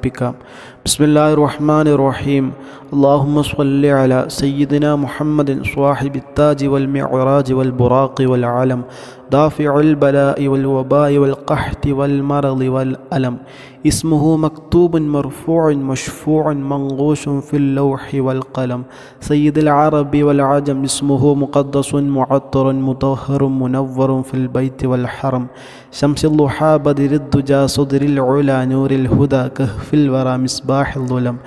പ്രാർത്ഥിക്കാം. ബിസ്മില്ലാഹിർ റഹ്മാനിർ റഹീം. അല്ലാഹുമ്മ സ്വല്ലി അലാ സയ്യിദിനാ മുഹമ്മദിൻ സ്വാഹിബിത് താജി വൽ മിഅ്റാജി വൽ ബുറാഖി വൽ അലം ദാഫിഉൽ ബലാഇ വൽ വബാഇ വൽ ഖഹ്തി വൽ മറളി വൽ അലം ഇസ്മുഹു മക്തൂബുൻ മർഫൂഉൻ മശ്ഫൂഉൻ മൻഗൂശുൻ ഫിൽ ലൗഹി വൽ ഖലം സയ്യിദുൽ അറബി വൽ അജം ഇസ്മുഹു മുഖദ്ദസുൻ മുഅത്തറുൻ മുതഹ്ഹറുൻ മുനവ്വറുൻ ഫിൽ ബൈത്തി വൽ ഹറം ശംസുൽ ളുഹാ ബദിരിദ് ദുജാ സുദ്രിൽ ഉലാ നൂറിൽ ഹുദാ കഹ്ഫിൽ വറാ മിസ്ബാഹിൽ ദുലം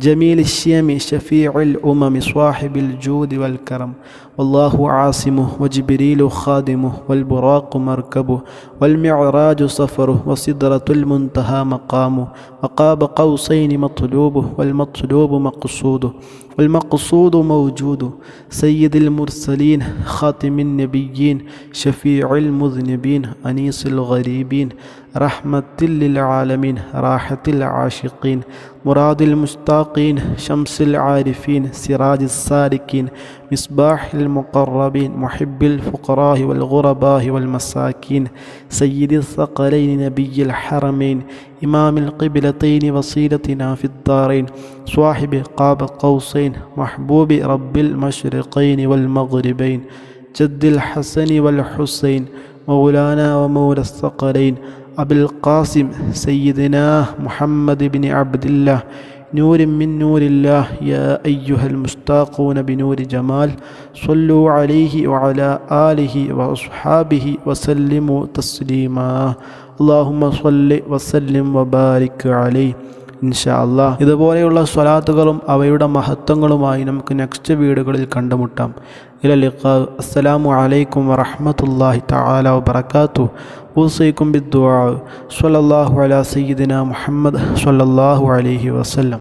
جميل الشيم شفيع الأمم صاحب الجود والكرم والله عاصمه وجبريل خادمه والبراق مركبه والمعراج سفره وسدرة المنتهى مقامه وقاب قوسين مطلوبه والمطلوب مقصوده والمقصود موجود سيد المرسلين خاتم النبيين شفيع المذنبين أنيس الغريبين رحمة للعالمين راحة العاشقين مراد المشتاقين شمس العارفين سراج السالكين مصباح المقربين محب الفقراء والغرباء والمساكين سيد الثقلين نبي الحرمين إمام القبلتين وصيلتنا في الدارين صاحب قاب قوسين محبوب رب المشرقين والمغربين جد الحسن والحسين مولانا ومولى الثقلين أبي القاسم سيدنا محمد بن عبد الله نور من نور الله يا أيها المشتاقون بنور جمال صلوا عليه وعلى آله وأصحابه وسلموا تسليما اللهم صل وسلم وبارك عليه ഇൻഷാ അല്ലാഹ്. ഇതുപോലെയുള്ള സ്വലാത്തുകളും അവയുടെ മഹത്വങ്ങളുമായി നമുക്ക് നെക്സ്റ്റ് വീഡിയോകളിൽ കണ്ടുമുട്ടാം. ഇലാ ലിഖാ. അസ്സലാമു അലൈക്കും വറഹ്മത്തുള്ളാഹി തആല വബറകാതുഹു. ഊസീകും ബിദ്ദുആ. സ്വല്ലല്ലാഹു അലാ സയ്യിദിനാ മുഹമ്മദ് സ്വല്ലല്ലാഹു അലൈഹി വസല്ലം.